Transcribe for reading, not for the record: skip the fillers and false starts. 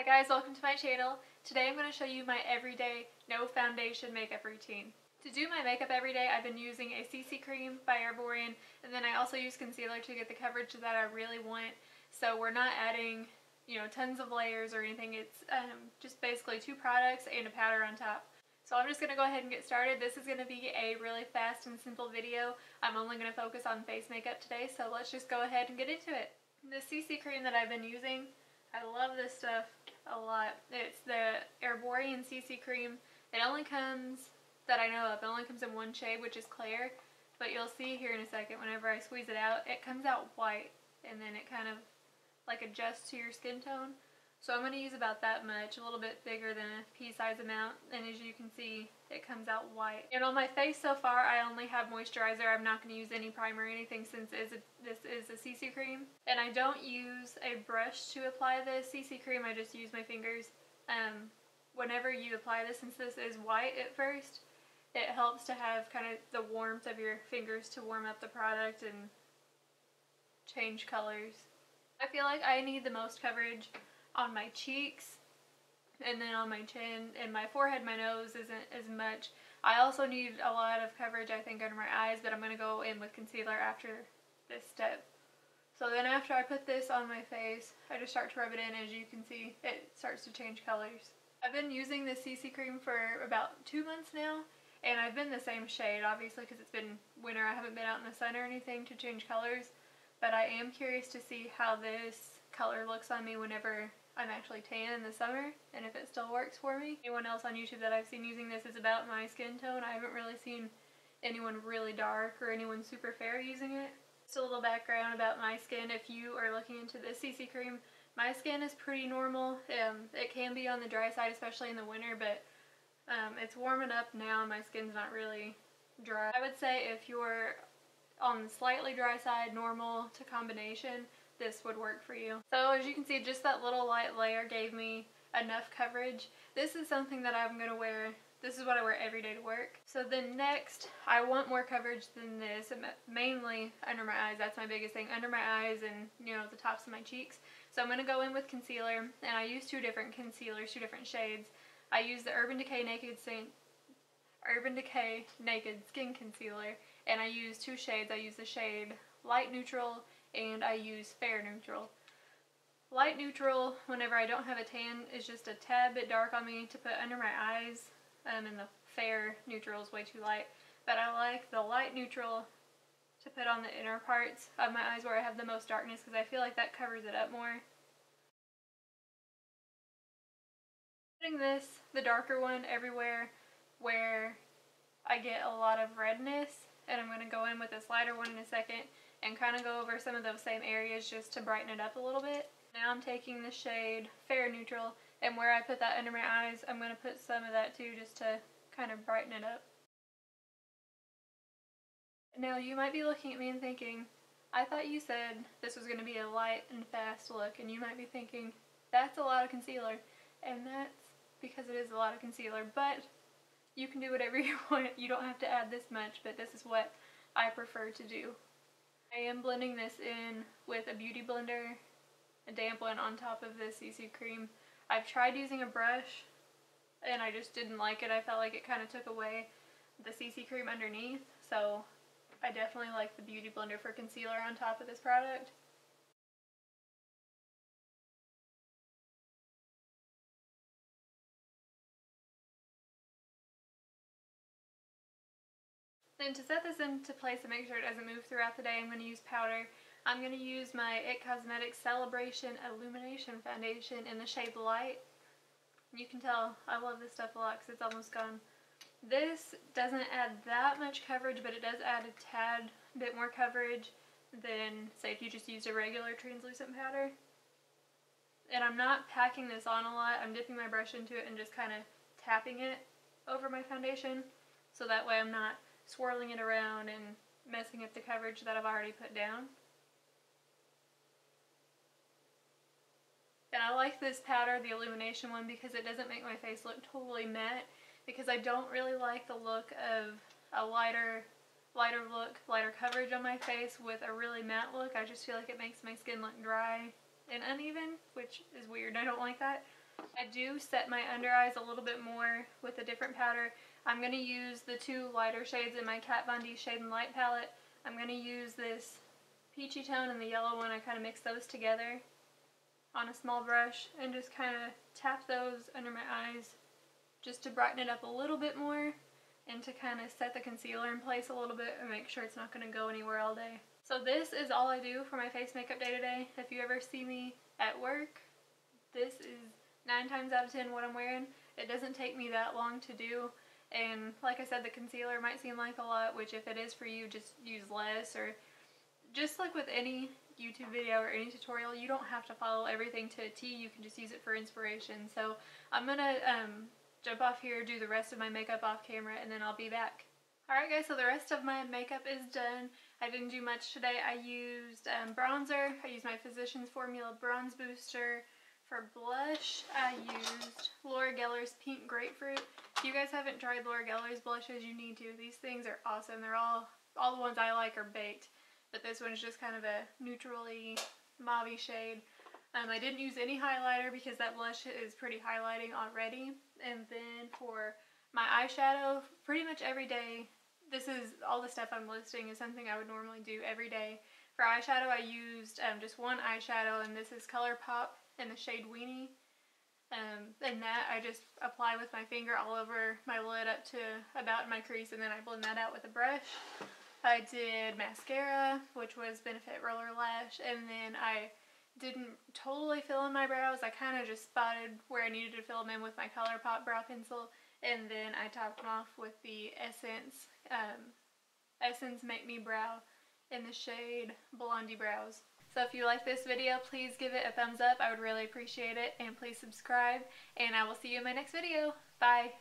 guys, welcome to my channel. Today I'm going to show you my everyday no foundation makeup routine. To do my makeup every day, I've been using a CC cream by Erborian, and then I also use concealer to get the coverage that I really want. So we're not adding, tons of layers or anything. It's just basically two products and a powder on top. So I'm just going to go ahead and get started. This is going to be a really fast and simple video. I'm only going to focus on face makeup today, so let's just go ahead and get into it. The CC cream that I've been using, I love this stuff a lot. It's the Erborian CC cream. It only comes, that I know of, it only comes in one shade, which is Claire. But you'll see here in a second, whenever I squeeze it out, it comes out white. And then it kind of like adjusts to your skin tone. So I'm going to use about that much, a little bit bigger than a pea-size amount. And as you can see, it comes out white. And on my face so far, I only have moisturizer. I'm not going to use any primer or anything since this is a CC cream. And I don't use a brush to apply the CC cream. I just use my fingers. Whenever you apply this, since this is white at first, it helps to have kind of the warmth of your fingers to warm up the product and change colors. I feel like I need the most coverage on my cheeks and then on my chin, and my forehead, my nose isn't as much. I also need a lot of coverage, I think, under my eyes, but I'm going to go in with concealer after this step. So then after I put this on my face, I just start to rub it in. As you can see, it starts to change colors. I've been using this CC cream for about 2 months now, and I've been the same shade, obviously, because it's been winter. I haven't been out in the sun or anything to change colors, but I am curious to see how this color looks on me whenever I'm actually tan in the summer, and if it still works for me. Anyone else on YouTube that I've seen using this is about my skin tone. I haven't really seen anyone really dark or anyone super fair using it. Just a little background about my skin. If you are looking into this CC cream, my skin is pretty normal. It can be on the dry side, especially in the winter, but it's warming up now and my skin's not really dry. I would say if you're on the slightly dry side, normal to combination, this would work for you. So as you can see, just that little light layer gave me enough coverage. This is something that I'm going to wear. This is what I wear every day to work. So then next, I want more coverage than this, mainly under my eyes. That's my biggest thing, under my eyes and, the tops of my cheeks. So I'm going to go in with concealer, and I use two different concealers, two different shades. I use the Urban Decay Naked Skin Concealer, and I use two shades. I use the shade Light Neutral and I use Fair Neutral. Light Neutral, whenever I don't have a tan, is just a tad bit dark on me to put under my eyes, and the Fair Neutral is way too light. But I like the Light Neutral to put on the inner parts of my eyes where I have the most darkness, because I feel like that covers it up more. Putting this, the darker one, everywhere where I get a lot of redness, and I'm going to go in with this lighter one in a second and kind of go over some of those same areas just to brighten it up a little bit. Now I'm taking the shade Fair Neutral, and where I put that under my eyes, I'm going to put some of that too, just to kind of brighten it up. Now you might be looking at me and thinking, I thought you said this was going to be a light and fast look, and you might be thinking, that's a lot of concealer. And that's because it is a lot of concealer, but you can do whatever you want. You don't have to add this much, but this is what I prefer to do. I am blending this in with a beauty blender, a damp one on top of this CC cream. I've tried using a brush and I just didn't like it. I felt like it kind of took away the CC cream underneath, so I definitely like the beauty blender for concealer on top of this product. Then to set this into place and make sure it doesn't move throughout the day, I'm going to use powder. I'm going to use my IT Cosmetics Celebration Illumination Foundation in the shade Light. You can tell I love this stuff a lot because it's almost gone. This doesn't add that much coverage, but it does add a tad bit more coverage than, say, if you just used a regular translucent powder. And I'm not packing this on a lot. I'm dipping my brush into it and just kind of tapping it over my foundation, so that way I'm not swirling it around and messing up the coverage that I've already put down. And I like this powder, the illumination one, because it doesn't make my face look totally matte, because I don't really like the look of a lighter coverage on my face with a really matte look. I just feel like it makes my skin look dry and uneven, which is weird. I don't like that. I do set my under eyes a little bit more with a different powder. I'm going to use the two lighter shades in my Kat Von D Shade and Light palette. I'm going to use this peachy tone and the yellow one. I kind of mix those together on a small brush and just kind of tap those under my eyes just to brighten it up a little bit more and to kind of set the concealer in place a little bit and make sure it's not going to go anywhere all day. So this is all I do for my face makeup day to day. If you ever see me at work, this is 9 times out of 10 what I'm wearing. It doesn't take me that long to do, and like I said, the concealer might seem like a lot, which if it is for you, just use less. Or just like with any YouTube video or any tutorial, you don't have to follow everything to a T. You can just use it for inspiration. So I'm gonna jump off here, do the rest of my makeup off camera, and then I'll be back. Alright guys, so the rest of my makeup is done. I didn't do much today. I used bronzer. I used my Physicians Formula Bronze Booster. For blush, I used Laura Geller's Pink Grapefruit. If you guys haven't tried Laura Geller's blushes, you need to. These things are awesome. They're all the ones I like are baked, but this one is just kind of a neutrally mauve-y shade. I didn't use any highlighter because that blush is pretty highlighting already. And then for my eyeshadow, pretty much every day, this is all the stuff I'm listing is something I would normally do every day. For eyeshadow, I used just one eyeshadow, and this is ColourPop in the shade Weenie. And that I just apply with my finger all over my lid up to about my crease, and then I blend that out with a brush. I did mascara, which was Benefit Roller Lash, and then I didn't totally fill in my brows. I kind of just spotted where I needed to fill them in with my ColourPop brow pencil, and then I topped them off with the Essence Make Me Brow in the shade Blondie Brows. So if you like this video, please give it a thumbs up. I would really appreciate it. And please subscribe. And I will see you in my next video. Bye.